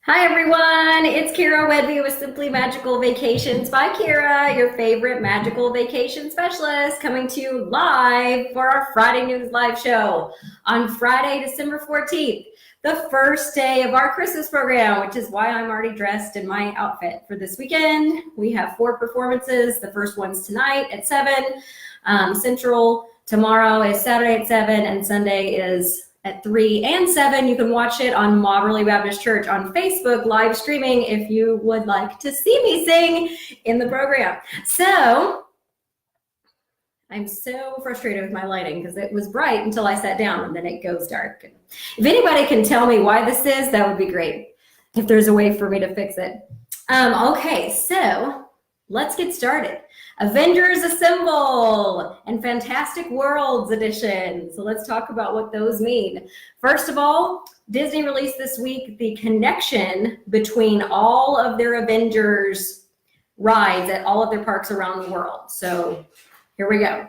Hi everyone, it's Cara Whedbee with Simply Magical Vacations by Cara, your favorite magical vacation specialist, coming to you live for our Friday News Live show on Friday, December 14th, the first day of our Christmas program, which is why I'm already dressed in my outfit for this weekend. We have 4 performances. The first one's tonight at 7 Central. Tomorrow is Saturday at 7, and Sunday is at 3 and 7. You can watch it on Mobberly Baptist Church on Facebook live streaming if you would like to see me sing in the program. So I'm so frustrated with my lighting because it was bright until I sat down and then it goes dark. If anybody can tell me why this is, that would be great. If there's a way for me to fix it. Okay, so let's get started. Avengers Assemble and Fantastic Worlds Edition. So let's talk about what those mean. First of all, Disney released this week the connection between all of their Avengers rides at all of their parks around the world. So here we go.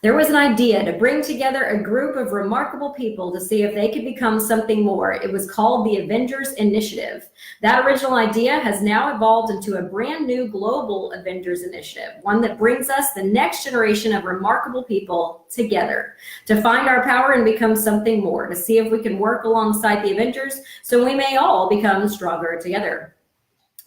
There was an idea to bring together a group of remarkable people to see if they could become something more. It was called the Avengers Initiative. That original idea has now evolved into a brand new global Avengers Initiative, one that brings us the next generation of remarkable people together to find our power and become something more, to see if we can work alongside the Avengers so we may all become stronger together.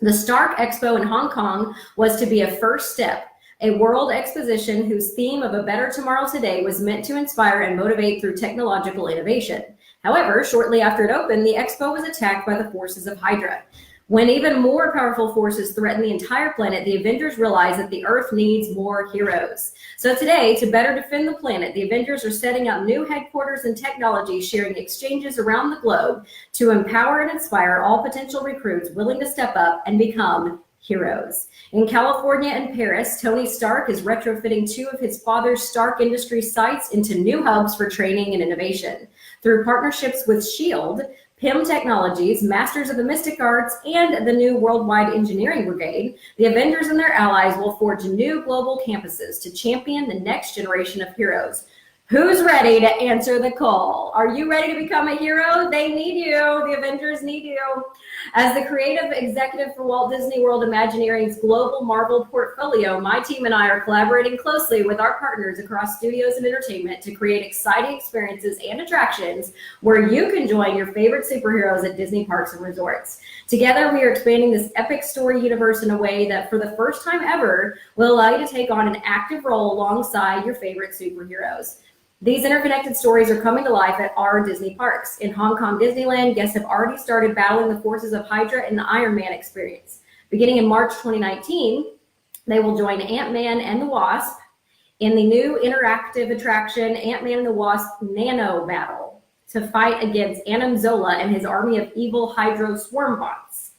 The Stark Expo in Hong Kong was to be a first step, a world exposition whose theme of a better tomorrow today was meant to inspire and motivate through technological innovation. However, shortly after it opened, the expo was attacked by the forces of Hydra. When even more powerful forces threaten the entire planet, the Avengers realize that the Earth needs more heroes. So today, to better defend the planet, the Avengers are setting up new headquarters and technology, sharing exchanges around the globe to empower and inspire all potential recruits willing to step up and become heroes. In California and Paris, Tony Stark is retrofitting 2 of his father's Stark Industries sites into new hubs for training and innovation. Through partnerships with S.H.I.E.L.D., PIM Technologies, Masters of the Mystic Arts, and the new Worldwide Engineering Brigade, the Avengers and their allies will forge new global campuses to champion the next generation of heroes. Who's ready to answer the call? Are you ready to become a hero? They need you. The Avengers need you. As the creative executive for Walt Disney World Imagineering's global Marvel portfolio, my team and I are collaborating closely with our partners across studios and entertainment to create exciting experiences and attractions where you can join your favorite superheroes at Disney parks and resorts. Together, we are expanding this epic story universe in a way that, for the first time ever, will allow you to take on an active role alongside your favorite superheroes. These interconnected stories are coming to life at our Disney parks. In Hong Kong Disneyland, guests have already started battling the forces of Hydra in the Iron Man experience. Beginning in March 2019, they will join Ant-Man and the Wasp in the new interactive attraction Ant-Man and the Wasp Nano Battle to fight against Adam Zola and his army of evil Hydro swarm bots.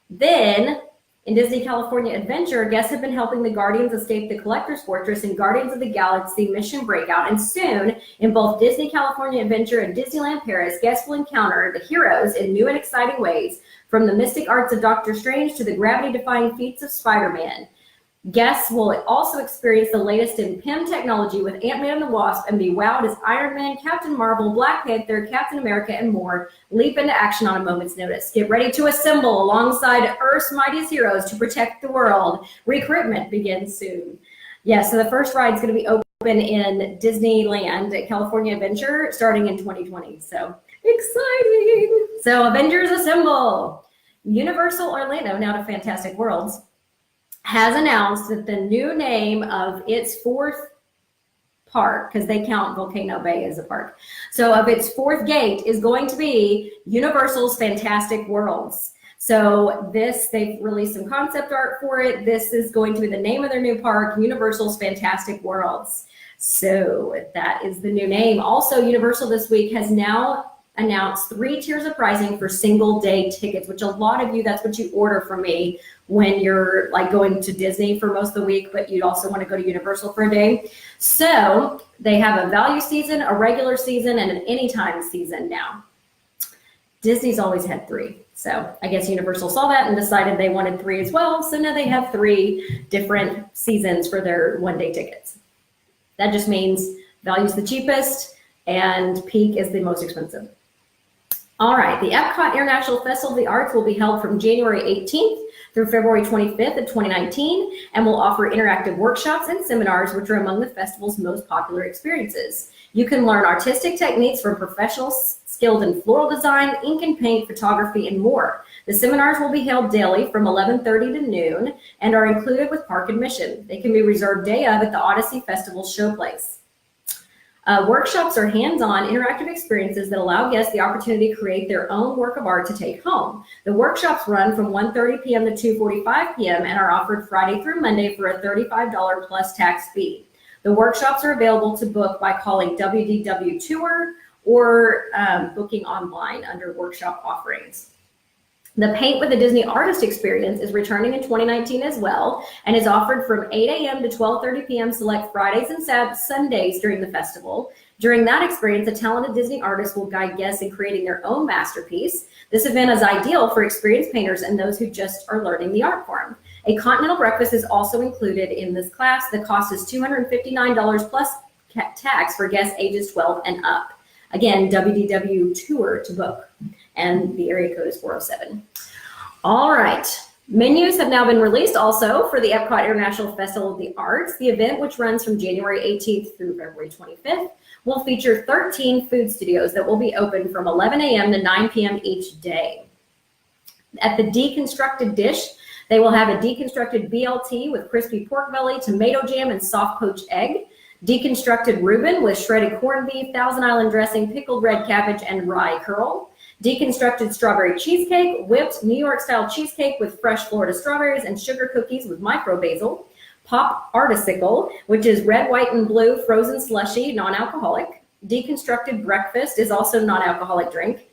Then, in Disney California Adventure, guests have been helping the Guardians escape the Collector's Fortress in Guardians of the Galaxy Mission Breakout, and soon, in both Disney California Adventure and Disneyland Paris, guests will encounter the heroes in new and exciting ways, from the mystic arts of Doctor Strange to the gravity-defying feats of Spider-Man. Guests will also experience the latest in PIM technology with Ant-Man and the Wasp and be wowed as Iron Man, Captain Marvel, Black Panther, Captain America, and more leap into action on a moment's notice. Get ready to assemble alongside Earth's mightiest heroes to protect the world. Recruitment begins soon. Yeah, so the first ride is going to be open in Disneyland at California Adventure starting in 2020. So exciting. So Avengers Assemble. Universal Orlando, now to Fantastic Worlds, has announced that the new name of its 4th park, because they count Volcano Bay as a park, so of its 4th gate is going to be Universal's Fantastic Worlds. So they've released some concept art for it. This is going to be the name of their new park, Universal's Fantastic Worlds. So that is the new name. Also, Universal this week has now announced 3 tiers of pricing for single day tickets, which a lot of you, that's what you order from me when you're like going to Disney for most of the week, but you'd also want to go to Universal for a day. So they have a value season, a regular season, and an anytime season now. Disney's always had 3. So I guess Universal saw that and decided they wanted 3 as well. So now they have 3 different seasons for their one-day tickets. That just means value's the cheapest and peak is the most expensive. All right, the Epcot International Festival of the Arts will be held from January 18th through February 25th of 2019 and will offer interactive workshops and seminars, which are among the festival's most popular experiences. You can learn artistic techniques from professionals skilled in floral design, ink and paint, photography, and more. The seminars will be held daily from 11:30 to noon and are included with park admission. They can be reserved day of at the Odyssey Festival showplace. Workshops are hands-on interactive experiences that allow guests the opportunity to create their own work of art to take home. The workshops run from 1:30 p.m. to 2:45 p.m. and are offered Friday through Monday for a $35 plus tax fee. The workshops are available to book by calling WDW Tour or booking online under workshop offerings. The Paint with a Disney Artist experience is returning in 2019 as well and is offered from 8 a.m. to 12:30 p.m. select Fridays and Sundays during the festival. During that experience, a talented Disney artist will guide guests in creating their own masterpiece. This event is ideal for experienced painters and those who just are learning the art form. A continental breakfast is also included in this class. The cost is $259 plus tax for guests ages 12 and up. Again, WDW Tour to book, and the area code is 407. All right, menus have now been released also for the Epcot International Festival of the Arts. The event, which runs from January 18th through February 25th, will feature 13 food studios that will be open from 11 a.m. to 9 p.m. each day. At the Deconstructed Dish, they will have a deconstructed BLT with crispy pork belly, tomato jam, and soft poached egg. Deconstructed Reuben with shredded corned beef, Thousand Island dressing, pickled red cabbage, and rye curl. Deconstructed strawberry cheesecake, whipped New York style cheesecake with fresh Florida strawberries and sugar cookies with micro basil. Pop Artisicle, which is red, white, and blue frozen slushy, non-alcoholic. Deconstructed Breakfast is also non-alcoholic drink.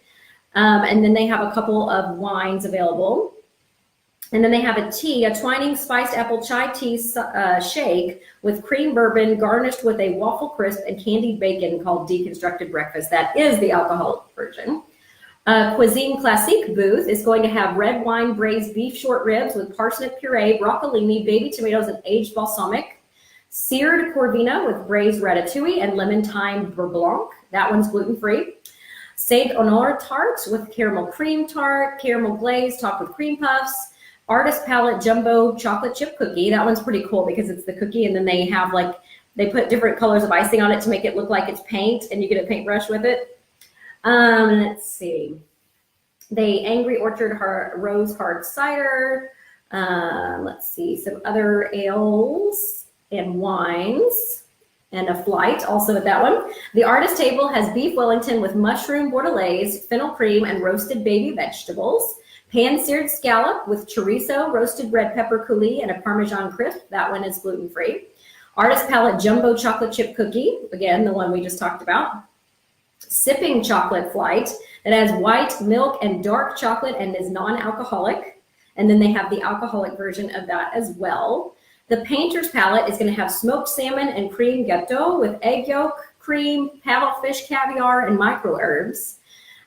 And then they have a couple of wines available. And then they have a tea, a Twining spiced apple chai tea shake with cream bourbon garnished with a waffle crisp and candied bacon called Deconstructed Breakfast. That is the alcoholic version. Cuisine Classique booth is going to have red wine braised beef short ribs with parsnip puree, broccolini, baby tomatoes, and aged balsamic. Seared Corvina with braised ratatouille and lemon thyme beurre blanc. That one's gluten-free. Saint Honor tart with caramel cream tart, caramel glaze topped with cream puffs. Artist Palette Jumbo Chocolate Chip Cookie. That one's pretty cool because it's the cookie and then they have they put different colors of icing on it to make it look like it's paint and you get a paintbrush with it. Let's see. The Angry Orchard Rose Hard Cider. Let's see, some other ales and wines and a flight also at that one. The Artist Table has beef Wellington with mushroom bordelaise, fennel cream, and roasted baby vegetables. Pan-seared scallop with chorizo, roasted red pepper coulis, and a Parmesan crisp. That one is gluten-free. Artist Palette Jumbo Chocolate Chip Cookie. Again, the one we just talked about. Sipping Chocolate Flight that has white, milk, and dark chocolate and is non-alcoholic. And then they have the alcoholic version of that as well. The Painter's Palette is going to have smoked salmon and cream gâteau with egg yolk, cream, paddlefish caviar, and micro herbs.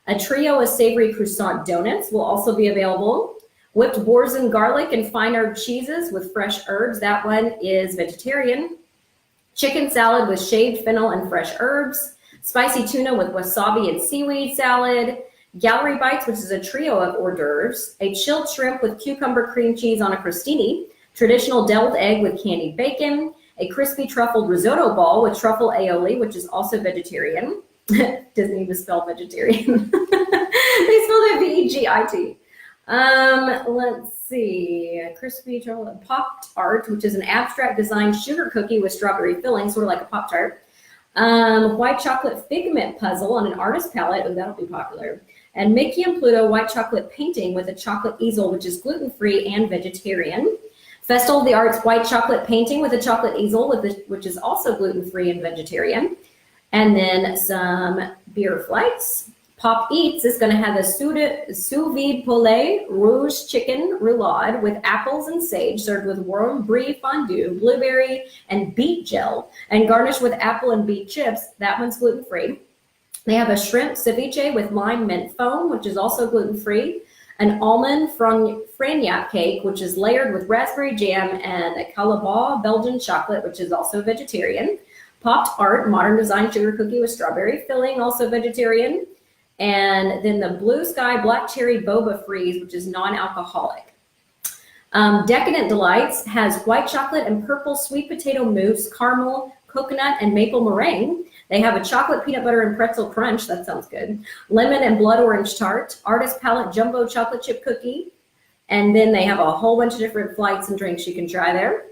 A trio of savory croissant donuts will also be available. Whipped boars and garlic and fine herb cheeses with fresh herbs. That one is vegetarian. Chicken salad with shaved fennel and fresh herbs. Spicy tuna with wasabi and seaweed salad. Gallery bites, which is a trio of hors d'oeuvres. A chilled shrimp with cucumber cream cheese on a crostini. Traditional deviled egg with candied bacon. A crispy truffled risotto ball with truffle aioli, which is also vegetarian. Disney misspelled vegetarian. They spelled it V-E-G-I-T. Let's see. Crispy chocolate Pop Tart, which is an abstract design sugar cookie with strawberry filling, sort of like a Pop Tart. White chocolate figment puzzle on an artist palette. Oh, that'll be popular. And Mickey and Pluto white chocolate painting with a chocolate easel, which is gluten-free and vegetarian. Festival of the Arts white chocolate painting with a chocolate easel, which is also gluten-free and vegetarian. And then some beer flights. Pop Eats is going to have a sous vide poulet rouge chicken roulade with apples and sage served with warm brie fondue, blueberry, and beet gel, and garnished with apple and beet chips. That one's gluten-free. They have a shrimp ceviche with lime mint foam, which is also gluten-free. An almond fragnac cake, which is layered with raspberry jam, and a Calabar Belgian chocolate, which is also vegetarian. Popped Art modern design sugar cookie with strawberry filling, also vegetarian. And then the Blue Sky Black Cherry Boba Freeze, which is non-alcoholic. Decadent Delights has white chocolate and purple sweet potato mousse, caramel, coconut, and maple meringue. They have a chocolate peanut butter and pretzel crunch. That sounds good. Lemon and blood orange tart, artist palette jumbo chocolate chip cookie. And then they have a whole bunch of different flights and drinks you can try there.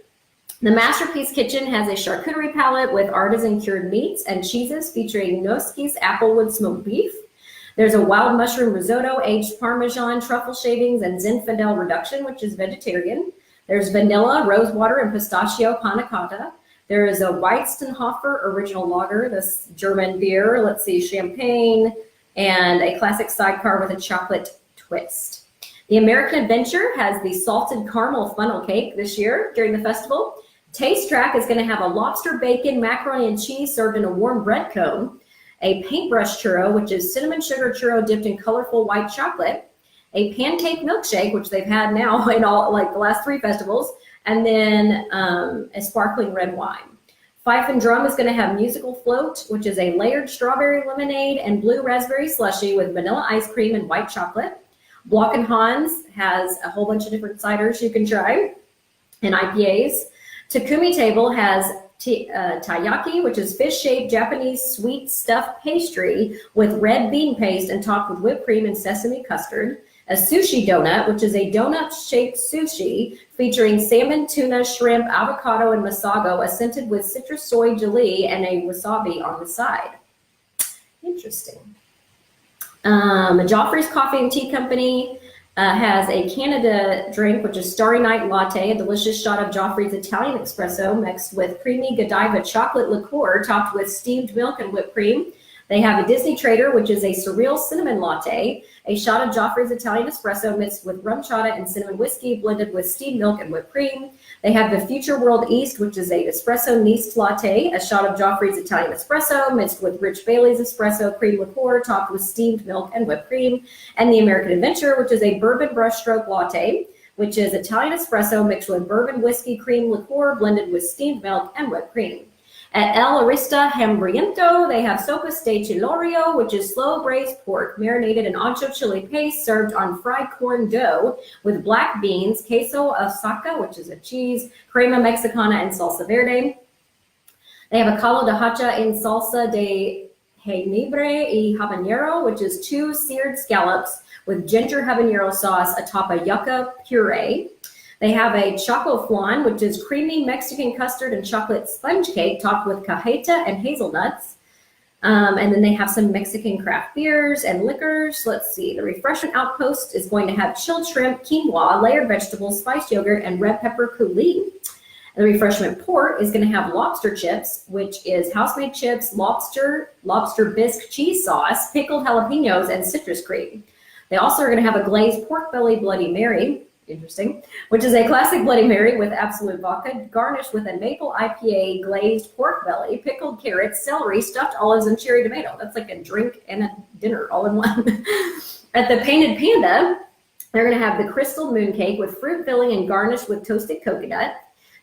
The Masterpiece Kitchen has a charcuterie palette with artisan cured meats and cheeses featuring Noski's applewood smoked beef. There's a wild mushroom risotto, aged Parmesan, truffle shavings, and Zinfandel reduction, which is vegetarian. There's vanilla, rosewater, and pistachio panna cotta. There is a Weizenhofer original lager, this German beer. Let's see, champagne, and a classic sidecar with a chocolate twist. The American Adventure has the salted caramel funnel cake this year during the festival. Taste Track is going to have a lobster bacon, macaroni and cheese served in a warm bread cone. A paintbrush churro, which is cinnamon sugar churro dipped in colorful white chocolate. A pancake milkshake, which they've had now in all like the last 3 festivals. And then a sparkling red wine. Fife and Drum is going to have musical float, which is a layered strawberry lemonade and blue raspberry slushy with vanilla ice cream and white chocolate. Block and Hans has a whole bunch of different ciders you can try and IPAs. Takumi Table has taiyaki, which is fish-shaped Japanese sweet stuffed pastry with red bean paste and topped with whipped cream and sesame custard. A sushi donut, which is a donut-shaped sushi featuring salmon, tuna, shrimp, avocado, and masago, scented with citrus soy jelly and a wasabi on the side. Interesting. Joffrey's Coffee and Tea Company has a Canada drink, which is Starry Night Latte, a delicious shot of Joffrey's Italian espresso mixed with creamy Godiva chocolate liqueur topped with steamed milk and whipped cream. They have a Disney Trader, which is a surreal cinnamon latte, a shot of Joffrey's Italian espresso mixed with rum chata and cinnamon whiskey blended with steamed milk and whipped cream. They have the Future World East, which is a espresso yeast latte, a shot of Joffrey's Italian espresso mixed with Rich Bailey's espresso cream liqueur topped with steamed milk and whipped cream. And the American Adventure, which is a bourbon brushstroke latte, which is Italian espresso mixed with bourbon whiskey cream liqueur blended with steamed milk and whipped cream. At El Arista Hambriento, they have Sopas de Chilorio, which is slow braised pork marinated in ancho chili paste served on fried corn dough with black beans, queso Osaka, which is a cheese, crema mexicana, and salsa verde. They have a caldo de hacha en salsa de jengibre y habanero, which is 2 seared scallops with ginger habanero sauce atop a yucca puree. They have a choco flan, which is creamy Mexican custard and chocolate sponge cake topped with cajeta and hazelnuts. And then they have some Mexican craft beers and liquors. Let's see. The Refreshment Outpost is going to have chilled shrimp, quinoa, layered vegetables, spiced yogurt, and red pepper coulis. The Refreshment Port is going to have lobster chips, which is house-made chips, lobster bisque cheese sauce, pickled jalapenos, and citrus cream. They also are going to have a glazed pork belly Bloody Mary. Interesting, which is a classic Bloody Mary with absolute vodka, garnished with a maple IPA glazed pork belly, pickled carrots, celery, stuffed olives, and cherry tomato. That's like a drink and a dinner all in one. At the Painted Panda, they're going to have the Crystal Moon Cake with fruit filling and garnished with toasted coconut.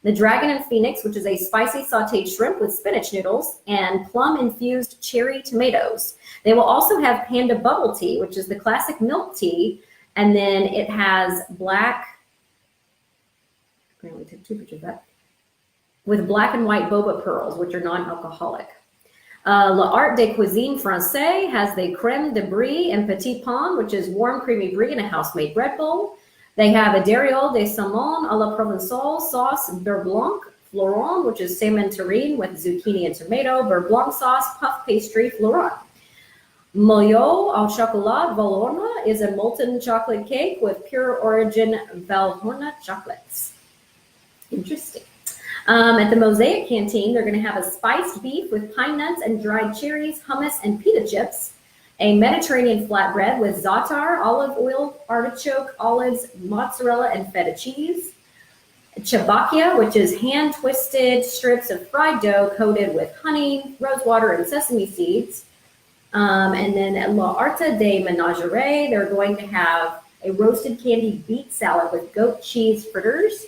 The Dragon and Phoenix, which is a spicy sauteed shrimp with spinach noodles and plum-infused cherry tomatoes. They will also have Panda Bubble Tea, which is the classic milk tea. And then it has black, I only took 2 pictures of that, with black and white boba pearls, which are non-alcoholic. L'Art de Cuisine Francais has the crème de brie and petit pain, which is warm creamy brie in a house-made bread bowl. They have a Dariole de Saumon à la Provençale sauce beurre blanc Florent, which is salmon terrine with zucchini and tomato, beurre blanc sauce, puff pastry Florent. Moyo au chocolat Valorna is a molten chocolate cake with pure origin Valhorna chocolates. Interesting. At the Mosaic Canteen, they're going to have a spiced beef with pine nuts and dried cherries, hummus, and pita chips. A Mediterranean flatbread with za'atar, olive oil, artichoke, olives, mozzarella, and feta cheese. Chabakia, which is hand-twisted strips of fried dough coated with honey, rosewater, and sesame seeds. And then at La Arta de Menagerie, they're going to have a roasted candied beet salad with goat cheese fritters,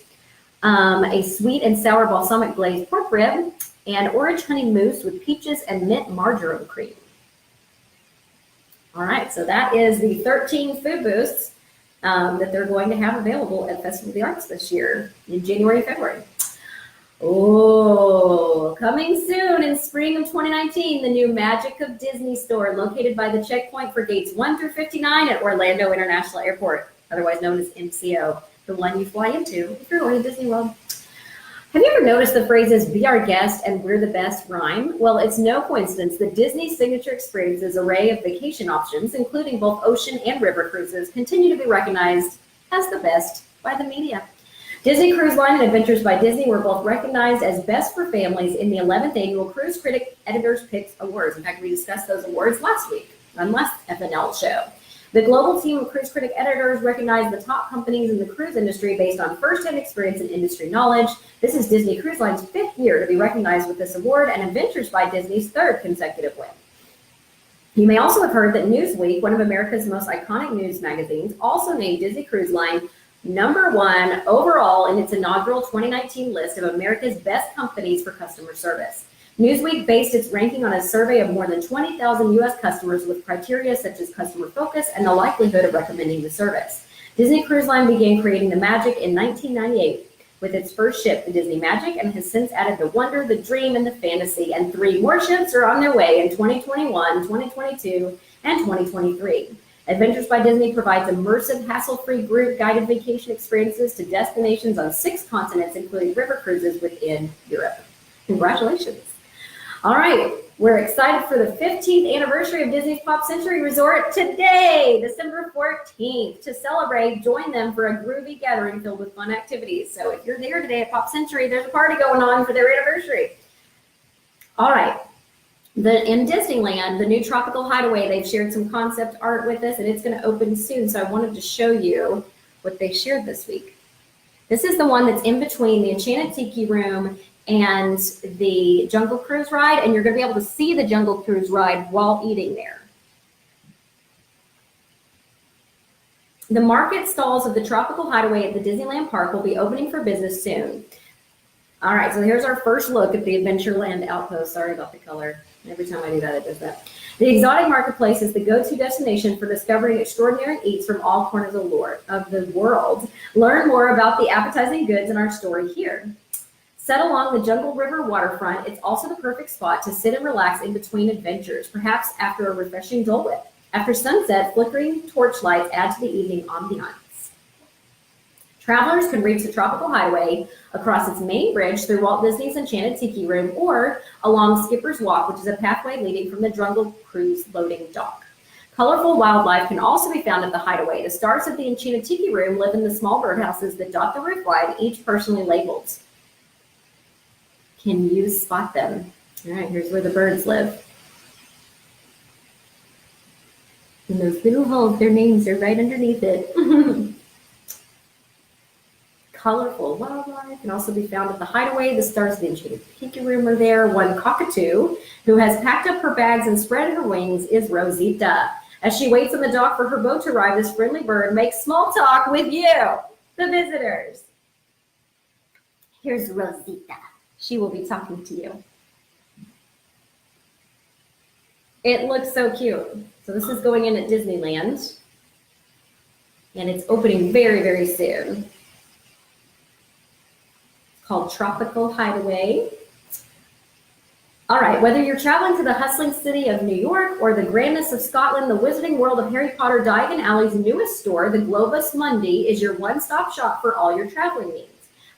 a sweet and sour balsamic glazed pork rib, and orange honey mousse with peaches and mint marjoram cream. All right, so that is the 13 food booths that they're going to have available at Festival of the Arts this year in January and February. Oh, coming soon in spring of 2019, the new Magic of Disney store located by the checkpoint for gates 1 through 59 at Orlando International Airport, otherwise known as MCO, the one you fly into if you're going to Disney World. Have you ever noticed the phrases "be our guest" and "we're the best" rhyme? Well, it's no coincidence that Disney's signature experiences array of vacation options, including both ocean and river cruises, continue to be recognized as the best by the media. Disney Cruise Line and Adventures by Disney were both recognized as best for families in the 11th annual Cruise Critic Editors' Picks Awards. In fact, we discussed those awards last week on last FNL show. The global team of Cruise Critic editors recognized the top companies in the cruise industry based on first-hand experience and industry knowledge. This is Disney Cruise Line's 5th year to be recognized with this award and Adventures by Disney's 3rd consecutive win. You may also have heard that Newsweek, one of America's most iconic news magazines, also named Disney Cruise Line #1 overall in its inaugural 2019 list of America's best companies for customer service. Newsweek based its ranking on a survey of more than 20,000 U.S. customers with criteria such as customer focus and the likelihood of recommending the service. Disney Cruise Line began creating the magic in 1998 with its first ship, the Disney Magic, and has since added the wonder, the dream, and the fantasy, and 3 more ships are on their way in 2021, 2022, and 2023. Adventures by Disney provides immersive, hassle-free group guided vacation experiences to destinations on 6 continents, including river cruises within Europe. Congratulations. All right, we're excited for the 15th anniversary of Disney's Pop Century Resort today, December 14th. To celebrate, join them for a groovy gathering filled with fun activities. So if you're there today at Pop Century, there's a party going on for their anniversary. All right. In Disneyland, the new Tropical Hideaway, they've shared some concept art with us, and it's going to open soon. So I wanted to show you what they shared this week. This is the one that's in between the Enchanted Tiki Room and the Jungle Cruise ride, and you're going to be able to see the Jungle Cruise ride while eating there. The market stalls of the Tropical Hideaway at the Disneyland Park will be opening for business soon. All right, so here's our first look at the Adventureland Outpost. Sorry about the color. Every time I do that, it does that. The exotic marketplace is the go-to destination for discovering extraordinary eats from all corners of the world. Learn more about the appetizing goods in our story here. Set along the Jungle River waterfront, it's also the perfect spot to sit and relax in between adventures, perhaps after a refreshing Dole Whip. After sunset, flickering torchlights add to the evening ambiance. Travelers can reach the Tropical Hideaway across its main bridge through Walt Disney's Enchanted Tiki Room or along Skipper's Walk, which is a pathway leading from the Jungle Cruise loading dock. Colorful wildlife can also be found at the Hideaway. The stars of the Enchanted Tiki Room live in the small birdhouses that dot the roof line, each personally labeled. Can you spot them? All right, here's where the birds live. In those little holes, their names are right underneath it. Colorful wildlife can also be found at the Hideaway. The stars of the Enchanted Tiki Room are there. One cockatoo who has packed up her bags and spread her wings is Rosita. As she waits on the dock for her boat to arrive, this friendly bird makes small talk with you, the visitors. Here's Rosita. She will be talking to you. It looks so cute. So this is going in at Disneyland, and it's opening very, very soon. Called Tropical Hideaway. All right, whether you're traveling to the hustling city of New York or the grandness of Scotland, the Wizarding World of Harry Potter Diagon Alley's newest store, the Globus Mundi, is your one-stop shop for all your traveling needs.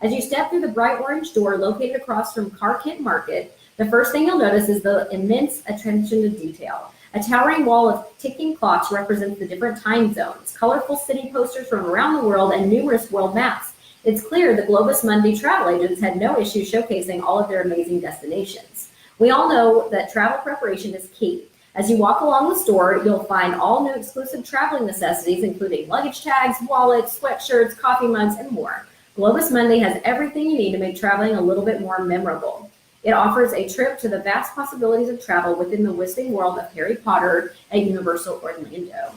As you step through the bright orange door located across from Car Kit Market, the first thing you'll notice is the immense attention to detail. A towering wall of ticking clocks represents the different time zones, colorful city posters from around the world, and numerous world maps. It's clear the Globus Mundi travel agents had no issue showcasing all of their amazing destinations. We all know that travel preparation is key. As you walk along the store, you'll find all new exclusive traveling necessities, including luggage tags, wallets, sweatshirts, coffee mugs, and more. Globus Mundi has everything you need to make traveling a little bit more memorable. It offers a trip to the vast possibilities of travel within the Wizarding World of Harry Potter at Universal Orlando.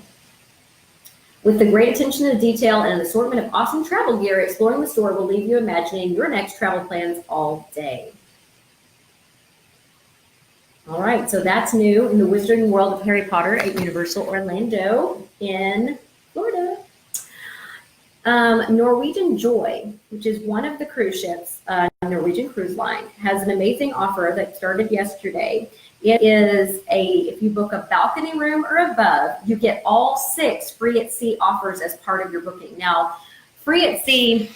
With the great attention to detail and an assortment of awesome travel gear, exploring the store will leave you imagining your next travel plans all day. All right, so that's new in the Wizarding World of Harry Potter at Universal Orlando in Florida. Norwegian Joy, which is one of the cruise ships, Norwegian Cruise Line, has an amazing offer that started yesterday. It is if you book a balcony room or above, you get all 6 free at sea offers as part of your booking. Now, free at sea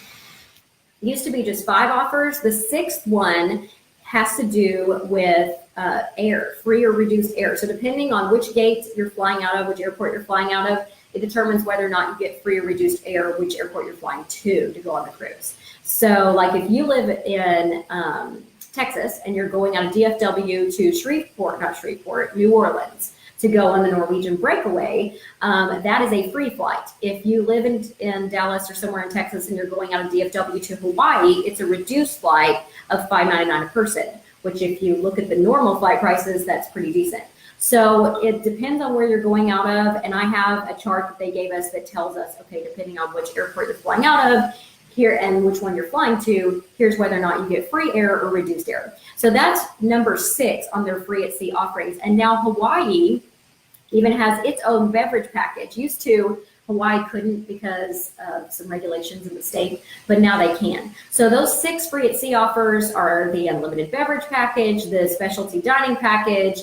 used to be just 5 offers. The 6th one has to do with air, free or reduced air. So depending on which gate you're flying out of, which airport you're flying out of, it determines whether or not you get free or reduced air, which airport you're flying to go on the cruise. So like if you live in Texas and you're going out of DFW to New Orleans to go on the Norwegian breakaway, that is a free flight. If you live in Dallas or somewhere in Texas and you're going out of DFW to Hawaii, it's a reduced flight of $5.99 a person, which if you look at the normal flight prices, that's pretty decent. So it depends on where you're going out of, and I have a chart that they gave us that tells us, okay, depending on which airport you're flying out of here and which one you're flying to, here's whether or not you get free air or reduced air. So that's number 6 on their free at sea offerings. And now Hawaii even has its own beverage package. Used to, Hawaii couldn't because of some regulations in the state, but now they can. So those 6 free at sea offers are the unlimited beverage package, the specialty dining package.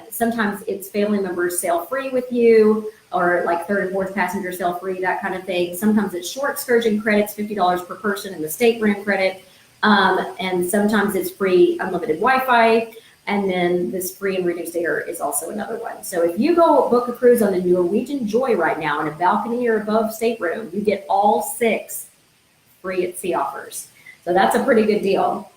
Sometimes it's family members sail free with you, or like 3rd and 4th passenger sail free, that kind of thing. Sometimes it's short excursion credits, $50 per person, and the stateroom credit. And sometimes it's free unlimited Wi-Fi. And then this free and reduced air is also another one. So if you go book a cruise on the Norwegian Joy right now in a balcony or above stateroom, you get all 6 free at sea offers. So that's a pretty good deal.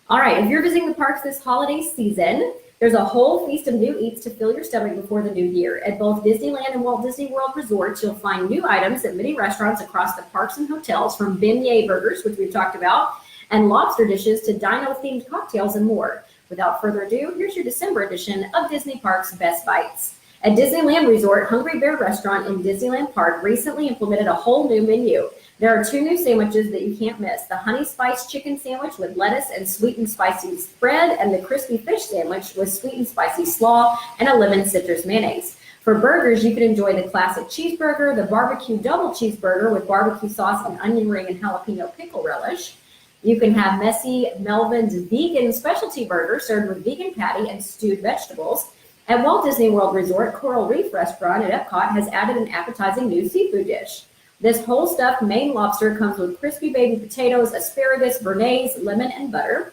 All right, if you're visiting the parks this holiday season, there's a whole feast of new eats to fill your stomach before the new year. At both Disneyland and Walt Disney World resorts, you'll find new items at many restaurants across the parks and hotels, from beignet burgers, which we've talked about, and lobster dishes to dino-themed cocktails and more. Without further ado, here's your December edition of Disney Parks Best Bites. At Disneyland Resort, Hungry Bear Restaurant in Disneyland Park recently implemented a whole new menu. There are 2 new sandwiches that you can't miss: the honey spice chicken sandwich with lettuce and sweet and spicy spread, and the crispy fish sandwich with sweet and spicy slaw and a lemon citrus mayonnaise. For burgers, you can enjoy the classic cheeseburger, the barbecue double cheeseburger with barbecue sauce and onion ring and jalapeno pickle relish. You can have Messy Melvin's vegan specialty burger served with vegan patty and stewed vegetables. At Walt Disney World Resort, Coral Reef Restaurant at Epcot has added an appetizing new seafood dish. This whole stuffed Maine lobster comes with crispy baby potatoes, asparagus, béarnaise, lemon, and butter.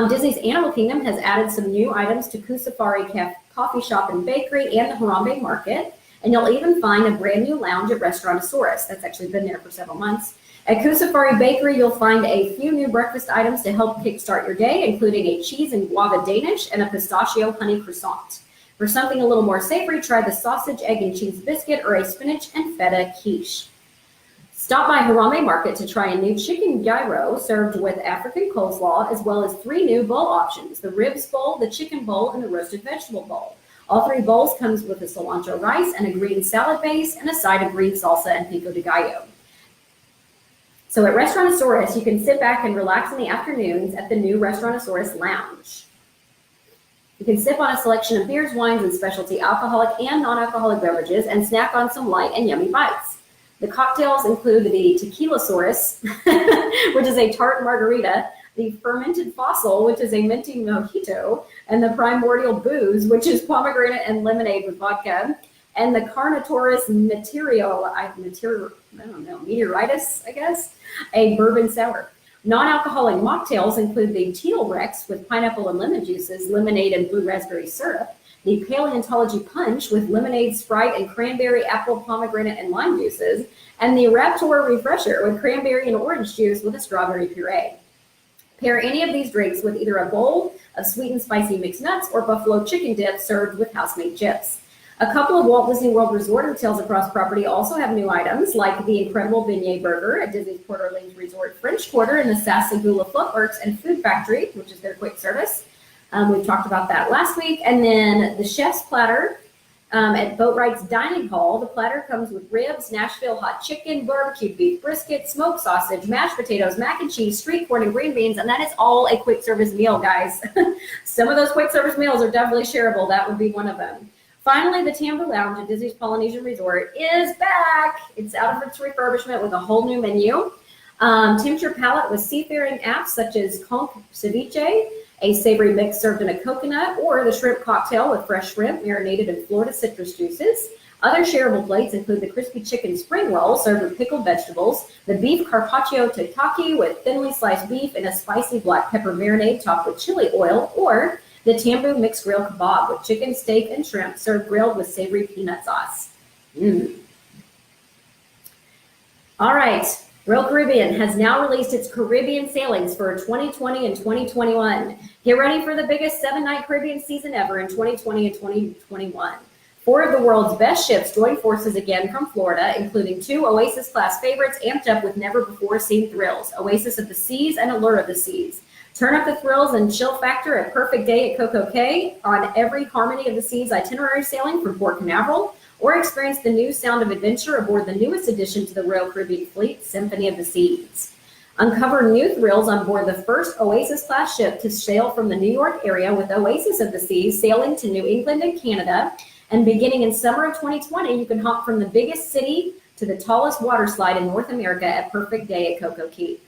Disney's Animal Kingdom has added some new items to Kusafari Coffee Shop and Bakery and the Harambe Market. And you'll even find a brand new lounge at Restaurantosaurus. That's actually been there for several months. At Kusafari Bakery, you'll find a few new breakfast items to help kickstart your day, including a cheese and guava Danish and a pistachio honey croissant. For something a little more savory, try the sausage, egg, and cheese biscuit or a spinach and feta quiche. Stop by Harambe Market to try a new chicken gyro served with African coleslaw, as well as 3 new bowl options: the ribs bowl, the chicken bowl, and the roasted vegetable bowl. All 3 bowls comes with a cilantro rice and a green salad base and a side of green salsa and pico de gallo. So at Restaurantosaurus, you can sit back and relax in the afternoons at the new Restaurantosaurus Lounge. You can sip on a selection of beers, wines, and specialty alcoholic and non-alcoholic beverages and snack on some light and yummy bites. The cocktails include the Tequilasaurus, which is a tart margarita, the Fermented Fossil, which is a minty mojito, and the Primordial Booze, which is pomegranate and lemonade with vodka, and the Carnotaurus Meteoritis, I guess, a bourbon sour. Non-alcoholic mocktails include the Teal Rex with pineapple and lemon juices, lemonade and blue raspberry syrup, the Paleontology Punch with lemonade, Sprite, and cranberry, apple, pomegranate, and lime juices, and the Raptor Refresher with cranberry and orange juice with a strawberry puree. Pair any of these drinks with either a bowl of sweet and spicy mixed nuts or buffalo chicken dip served with house-made chips. A couple of Walt Disney World Resort hotels across property also have new items, like the incredible beignet burger at Disney's Port Orleans Resort French Quarter and the Sasagula Footworks and Food Factory, which is their quick service. We've talked about that last week. And then the Chef's Platter At Boatwright's Dining Hall, the platter comes with ribs, Nashville hot chicken, barbecued beef brisket, smoked sausage, mashed potatoes, mac and cheese, street corn, and green beans, and that is all a quick service meal, guys. Some of those quick service meals are definitely shareable. That would be one of them. Finally, the Tambu Lounge at Disney's Polynesian Resort is back. It's out of its refurbishment with a whole new menu. Tempt your palate with seafaring apps such as conch ceviche, a savory mix served in a coconut, or the shrimp cocktail with fresh shrimp marinated in Florida citrus juices. Other shareable plates include the crispy chicken spring roll served with pickled vegetables, the beef carpaccio tataki with thinly sliced beef and a spicy black pepper marinade topped with chili oil, or the Tambu mixed grill kebab with chicken, steak, and shrimp served grilled with savory peanut sauce. All right. Royal Caribbean has now released its Caribbean sailings for 2020 and 2021. Get ready for the biggest 7-night Caribbean season ever in 2020 and 2021. 4 of the world's best ships join forces again from Florida, including 2 Oasis-class favorites amped up with never-before-seen thrills, Oasis of the Seas and Allure of the Seas. Turn up the thrills and chill factor at Perfect Day at Coco Cay on every Harmony of the Seas itinerary sailing from Port Canaveral, or experience the new sound of adventure aboard the newest addition to the Royal Caribbean fleet, Symphony of the Seas. Uncover new thrills on board the first Oasis-class ship to sail from the New York area with Oasis of the Seas sailing to New England and Canada. And beginning in summer of 2020, you can hop from the biggest city to the tallest water slide in North America at Perfect Day at Coco Cay.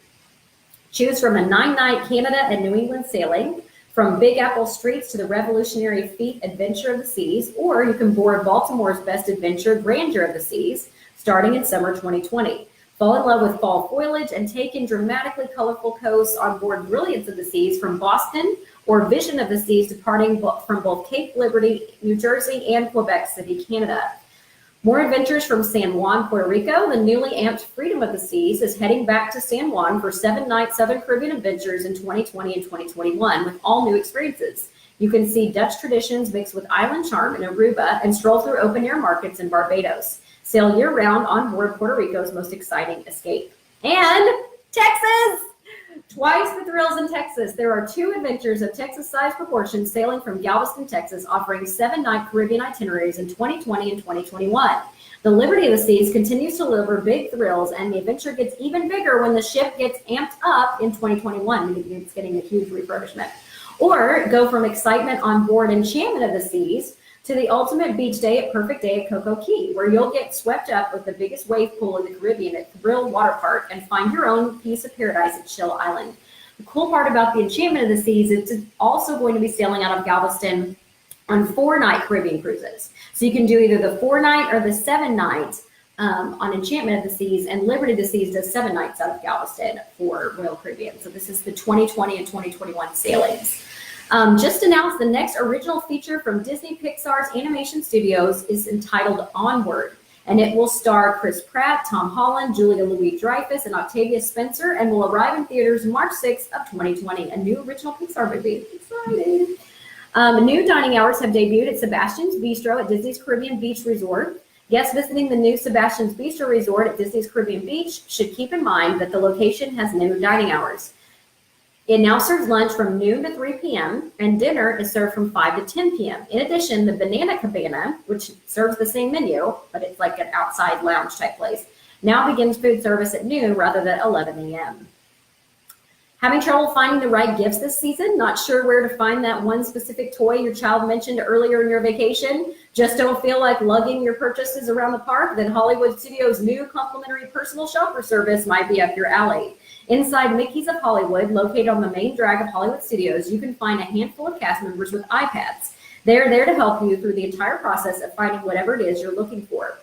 Choose from a 9-night Canada and New England sailing, from Big Apple streets to the revolutionary feat Adventure of the Seas, or you can board Baltimore's best adventure, Grandeur of the Seas, starting in summer 2020. Fall in love with fall foliage and take in dramatically colorful coasts on board Brilliance of the Seas from Boston, or Vision of the Seas departing from both Cape Liberty, New Jersey, and Quebec City, Canada. More adventures from San Juan, Puerto Rico. The newly amped Freedom of the Seas is heading back to San Juan for 7-night Southern Caribbean adventures in 2020 and 2021 with all new experiences. You can see Dutch traditions mixed with island charm in Aruba and stroll through open-air markets in Barbados. Sail year-round on board Puerto Rico's most exciting escape. And Texas! Twice the thrills in Texas. There are 2 adventures of Texas-sized proportions sailing from Galveston, Texas, offering 7-night Caribbean itineraries in 2020 and 2021. The Liberty of the Seas continues to deliver big thrills, and the adventure gets even bigger when the ship gets amped up in 2021. It's getting a huge refurbishment. Or go from excitement on board Enchantment of the Seas to the ultimate beach day at Perfect Day at Coco Cay, where you'll get swept up with the biggest wave pool in the Caribbean at Thrill Water Park and find your own piece of paradise at Chill Island. The cool part about the Enchantment of the Seas is it's also going to be sailing out of Galveston on 4-night Caribbean cruises. So you can do either the 4-night or the 7-night on Enchantment of the Seas, and Liberty of the Seas does 7 nights out of Galveston for Royal Caribbean. So this is the 2020 and 2021 sailings. Just announced the next original feature from Disney Pixar's animation studios is entitled Onward, and it will star Chris Pratt, Tom Holland, Julia Louis-Dreyfus, and Octavia Spencer, and will arrive in theaters March 6th of 2020, a new original Pixar movie. Excited. New dining hours have debuted at Sebastian's Bistro at Disney's Caribbean Beach Resort. Guests visiting the new Sebastian's Bistro Resort at Disney's Caribbean Beach should keep in mind that the location has new dining hours. It now serves lunch from noon to 3 p.m. and dinner is served from 5 to 10 p.m. In addition, the Banana Cabana, which serves the same menu, but it's like an outside lounge type place, now begins food service at noon rather than 11 a.m. Having trouble finding the right gifts this season? Not sure where to find that one specific toy your child mentioned earlier in your vacation? Just don't feel like lugging your purchases around the park? Then Hollywood Studios' new complimentary personal shopper service might be up your alley. Inside Mickey's of Hollywood, located on the main drag of Hollywood Studios, you can find a handful of cast members with iPads. They're there to help you through the entire process of finding whatever it is you're looking for.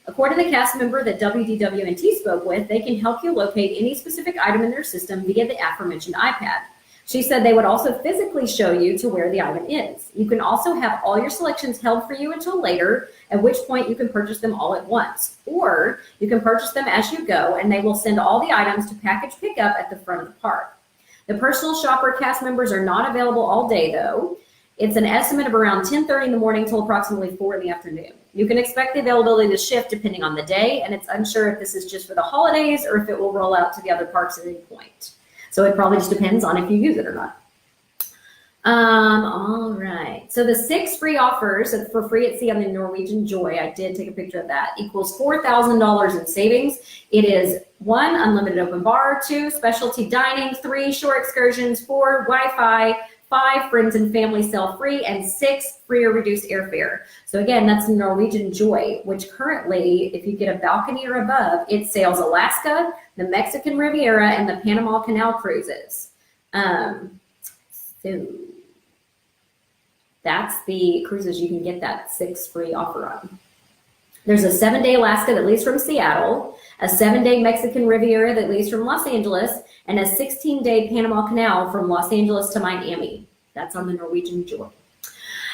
According to the cast member that WDWNT spoke with, they can help you locate any specific item in their system via the aforementioned iPad. She said they would also physically show you to where the item is. You can also have all your selections held for you until later, at which point you can purchase them all at once. Or you can purchase them as you go, and they will send all the items to package pickup at the front of the park. The personal shopper cast members are not available all day, though. It's an estimate of around 10:30 in the morning till approximately 4 in the afternoon. You can expect the availability to shift depending on the day, and it's unsure if this is just for the holidays or if it will roll out to the other parks at any point. So it probably just depends on if you use it or not. All right. So the 6 free offers for free at sea on the Norwegian Joy, I did take a picture of that, equals $4,000 in savings. It is 1, unlimited open bar, 2, specialty dining, 3, shore excursions, 4, Wi-Fi, 5, friends and family sell free, and 6, free or reduced airfare. So again, that's the Norwegian Joy, which currently, if you get a balcony or above, it sails Alaska, the Mexican Riviera, and the Panama Canal cruises. So that's the cruises you can get that 6 free offer on. There's a 7-day Alaska that leaves from Seattle, a 7-day Mexican Riviera that leaves from Los Angeles, and a 16-day Panama Canal from Los Angeles to Miami. That's on the Norwegian Joy.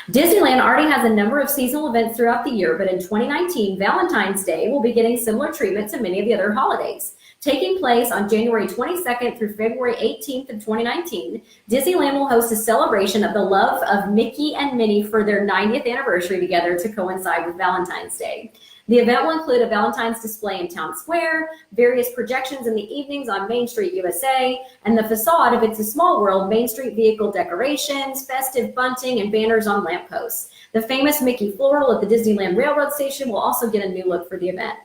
Disneyland already has a number of seasonal events throughout the year, but in 2019, Valentine's Day will be getting similar treatment to many of the other holidays. Taking place on January 22nd through February 18th of 2019, Disneyland will host a celebration of the love of Mickey and Minnie for their 90th anniversary together to coincide with Valentine's Day. The event will include a Valentine's display in Town Square, various projections in the evenings on Main Street, USA, and the facade of It's a Small World, Main Street vehicle decorations, festive bunting, and banners on lampposts. The famous Mickey floral at the Disneyland Railroad Station will also get a new look for the event.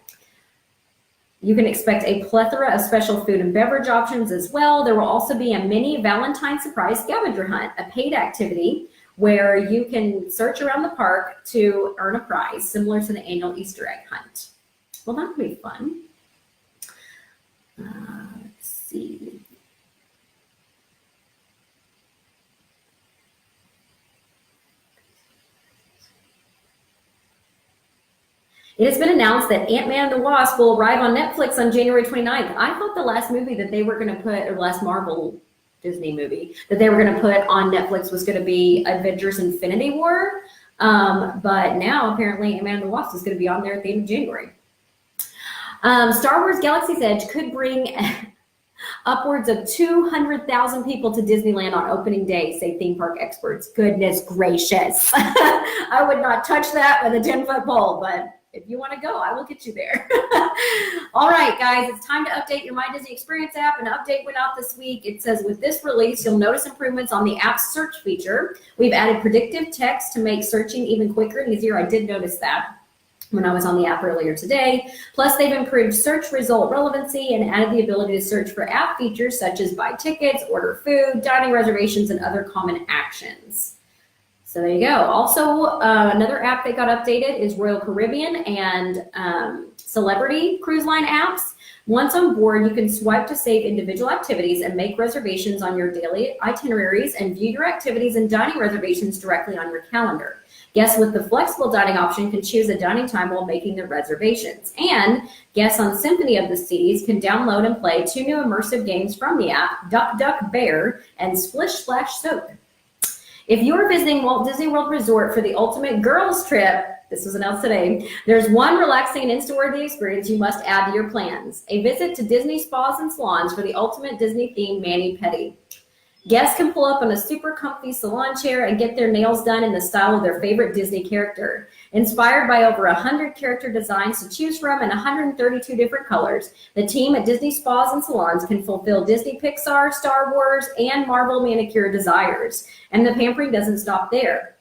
You can expect a plethora of special food and beverage options as well. There will also be a mini Valentine surprise scavenger hunt, a paid activity where you can search around the park to earn a prize, similar to the annual Easter egg hunt. Well, that would be fun. Let's see. It has been announced that Ant-Man and the Wasp will arrive on Netflix on January 29th. I thought the last movie that they were going to put, or last Marvel Disney movie that they were going to put on Netflix was going to be Avengers Infinity War. But now apparently Ant-Man and the Wasp is going to be on there at the end of January. Star Wars Galaxy's Edge could bring upwards of 200,000 people to Disneyland on opening day, say theme park experts. Goodness gracious. I would not touch that with a 10-foot pole, but if you want to go, I will get you there. All right, guys, it's time to update your My Disney Experience app. An update went out this week. It says with this release, you'll notice improvements on the app's search feature. We've added predictive text to make searching even quicker and easier. I did notice that when I was on the app earlier today. Plus, they've improved search result relevancy and added the ability to search for app features such as buy tickets, order food, dining reservations, and other common actions. So there you go. Also, another app that got updated is Royal Caribbean and Celebrity Cruise Line apps. Once on board, you can swipe to save individual activities and make reservations on your daily itineraries and view your activities and dining reservations directly on your calendar. Guests with the flexible dining option can choose a dining time while making their reservations. And guests on Symphony of the Seas can download and play 2 new immersive games from the app, Duck Duck Bear and Splish Splash Soak. If you're visiting Walt Disney World Resort for the ultimate girls trip, this was announced today, there's one relaxing and Insta-worthy experience you must add to your plans. A visit to Disney spas and salons for the ultimate Disney-themed mani-pedi. Guests can pull up on a super comfy salon chair and get their nails done in the style of their favorite Disney character. Inspired by over 100 character designs to choose from and 132 different colors, the team at Disney Spas and Salons can fulfill Disney, Pixar, Star Wars, and Marvel manicure desires. And the pampering doesn't stop there.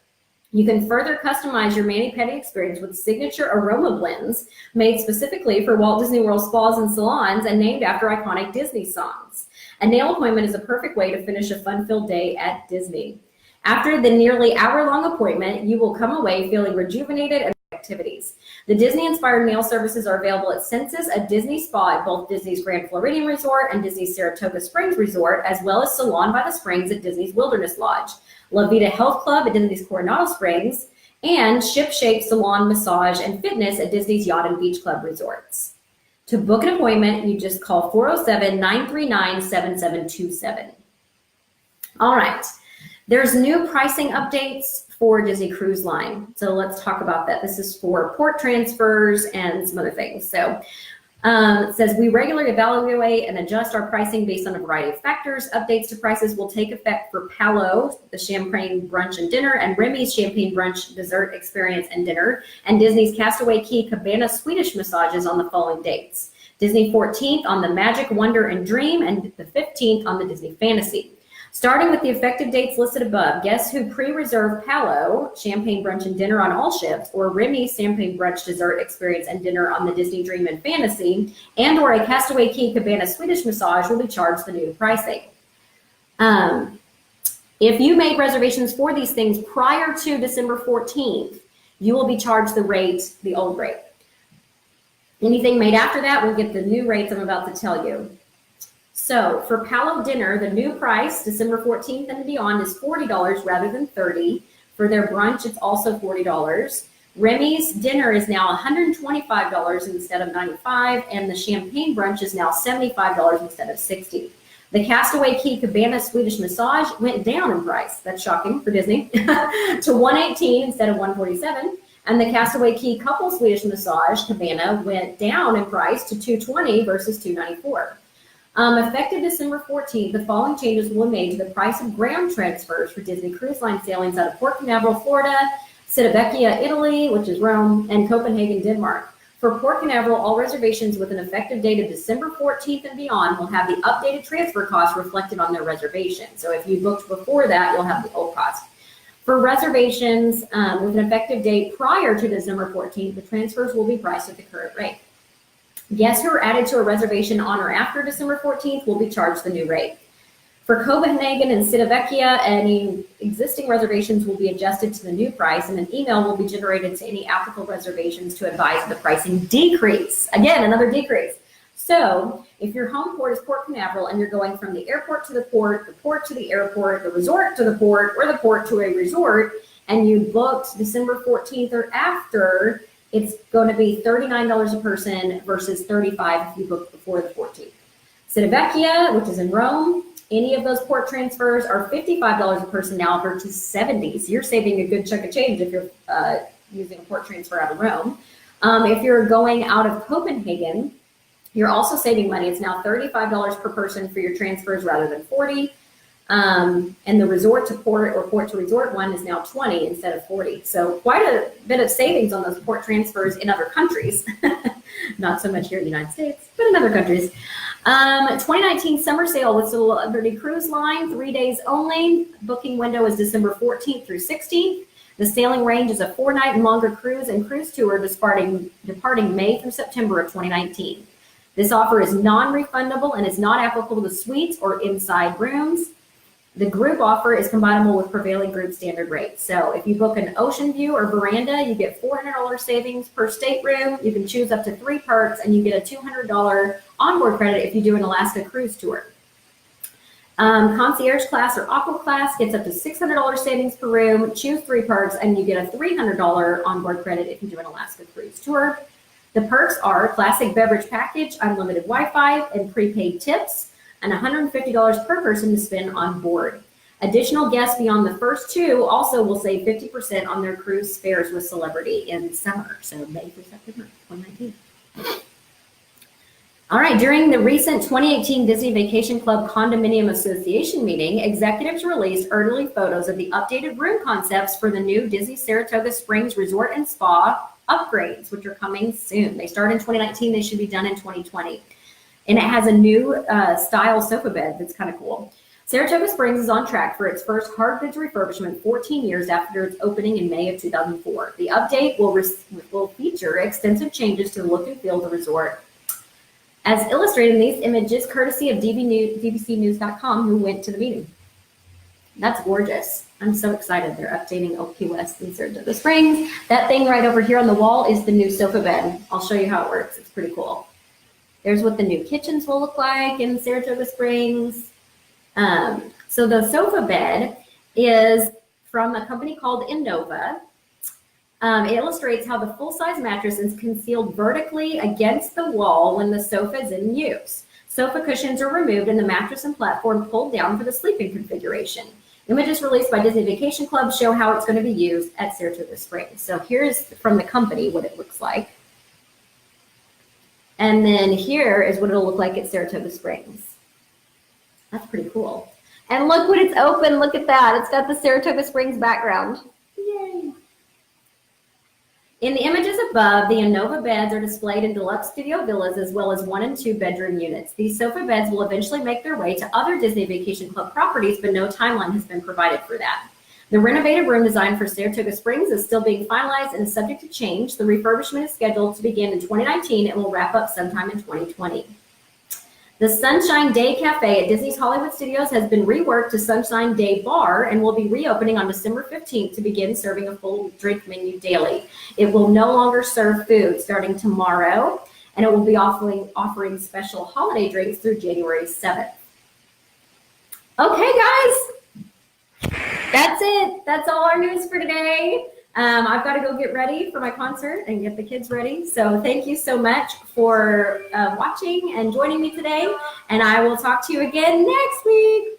You can further customize your mani-pedi experience with signature aroma blends made specifically for Walt Disney World Spas and Salons and named after iconic Disney songs. A nail appointment is a perfect way to finish a fun-filled day at Disney. After the nearly hour-long appointment, you will come away feeling rejuvenated and activities. The Disney-inspired nail services are available at Senses, a Disney spa at both Disney's Grand Floridian Resort and Disney's Saratoga Springs Resort, as well as Salon by the Springs at Disney's Wilderness Lodge, La Vida Health Club at Disney's Coronado Springs, and Ship Shape Salon Massage and Fitness at Disney's Yacht and Beach Club Resorts. To book an appointment, you just call 407-939-7727. All right, there's new pricing updates for Disney Cruise Line. So let's talk about that. This is for port transfers and some other things. So it says we regularly evaluate and adjust our pricing based on a variety of factors. Updates to prices will take effect for Palo, the Champagne Brunch and Dinner, and Remy's Champagne Brunch Dessert Experience and Dinner, and Disney's Castaway Cay Cabana Swedish massages on the following dates. Disney 14th on the Magic, Wonder, and Dream, and the 15th on the Disney Fantasy. Starting with the effective dates listed above, guests who pre-reserve Palo, champagne brunch and dinner on all ships, or Remy champagne brunch, dessert experience and dinner on the Disney Dream and Fantasy, and or a Castaway Cay Cabana Swedish massage will be charged the new pricing. If you made reservations for these things prior to December 14th, you will be charged the old rate. Anything made after that will get the new rates I'm about to tell you. So for Palo dinner, the new price, December 14th and beyond, is $40 rather than $30. For their brunch, it's also $40. Remy's dinner is now $125 instead of $95, and the champagne brunch is now $75 instead of $60. The Castaway Cay Cabana Swedish massage went down in price. That's shocking for Disney to $118 instead of $147. And the Castaway Cay couple Swedish massage Cabana went down in price to $220 versus $294. Effective December 14th, the following changes will be made to the price of ground transfers for Disney Cruise Line sailings out of Port Canaveral, Florida, Civitavecchia, Italy, which is Rome, and Copenhagen, Denmark. For Port Canaveral, all reservations with an effective date of December 14th and beyond will have the updated transfer cost reflected on their reservation. So if you booked before that, you'll have the old cost. For reservations with an effective date prior to December 14th, the transfers will be priced at the current rate. Guests who are added to a reservation on or after December 14th will be charged the new rate. For Copenhagen and Civitavecchia, any existing reservations will be adjusted to the new price, and an email will be generated to any applicable reservations to advise of the pricing decrease. Again, another decrease. So if your home port is Port Canaveral and you're going from the airport to the port to the airport, the resort to the port, or the port to a resort, and you booked December 14th or after, it's going to be $39 a person versus $35 if you booked before the 14th. Civitavecchia, which is in Rome, any of those port transfers are $55 a person now versus $70. So you're saving a good chunk of change if you're using a port transfer out of Rome. If you're going out of Copenhagen, you're also saving money. It's now $35 per person for your transfers rather than $40. And the resort to port or port to resort one is now $20 instead of $40. So quite a bit of savings on those port transfers in other countries. Not so much here in the United States, but in other countries. 2019 summer sale with Celebrity Cruise Line, 3 days only. Booking window is December 14th through 16th. The sailing range is a 4-night and longer cruise and cruise tour departing May through September of 2019. This offer is non-refundable and is not applicable to suites or inside rooms. The group offer is combinable with prevailing group standard rates. So if you book an ocean view or veranda, you get $400 savings per stateroom. You can choose up to 3 perks, and you get a $200 onboard credit if you do an Alaska cruise tour. Concierge class or aqua class gets up to $600 savings per room. Choose 3 perks, and you get a $300 onboard credit if you do an Alaska cruise tour. The perks are classic beverage package, unlimited Wi-Fi, and prepaid tips, and $150 per person to spend on board. Additional guests beyond the first 2 also will save 50% on their cruise fares with Celebrity in summer, so May through September 2019. All right, during the recent 2018 Disney Vacation Club Condominium Association meeting, executives released early photos of the updated room concepts for the new Disney Saratoga Springs Resort and Spa upgrades, which are coming soon. They start in 2019, they should be done in 2020. And it has a new style sofa bed that's kind of cool. Saratoga Springs is on track for its first hard goods refurbishment 14 years after its opening in May of 2004. The update will feature extensive changes to the look and feel of the resort, as illustrated in these images, courtesy of DBCnews.com, who went to the meeting. That's gorgeous. I'm so excited. They're updating Oak Key West and Saratoga Springs. That thing right over here on the wall is the new sofa bed. I'll show you how it works. It's pretty cool. There's what the new kitchens will look like in Saratoga Springs. So the sofa bed is from a company called Innova. It illustrates how the full-size mattress is concealed vertically against the wall when the sofa is in use. Sofa cushions are removed and the mattress and platform pulled down for the sleeping configuration. Images released by Disney Vacation Club show how it's going to be used at Saratoga Springs. So here's from the company what it looks like. And then here is what it'll look like at Saratoga Springs. That's pretty cool. And look when it's open, look at that. It's got the Saratoga Springs background. Yay. In the images above, the Innova beds are displayed in deluxe studio villas as well as 1 and 2 bedroom units. These sofa beds will eventually make their way to other Disney Vacation Club properties, but no timeline has been provided for that. The renovated room designed for Saratoga Springs is still being finalized and is subject to change. The refurbishment is scheduled to begin in 2019 and will wrap up sometime in 2020. The Sunshine Day Cafe at Disney's Hollywood Studios has been reworked to Sunshine Day Bar and will be reopening on December 15th to begin serving a full drink menu daily. It will no longer serve food starting tomorrow, and it will be offering special holiday drinks through January 7th. Okay, guys, that's it. That's all our news for today. I've got to go get ready for my concert and get the kids ready. So thank you so much for watching and joining me today. And I will talk to you again next week.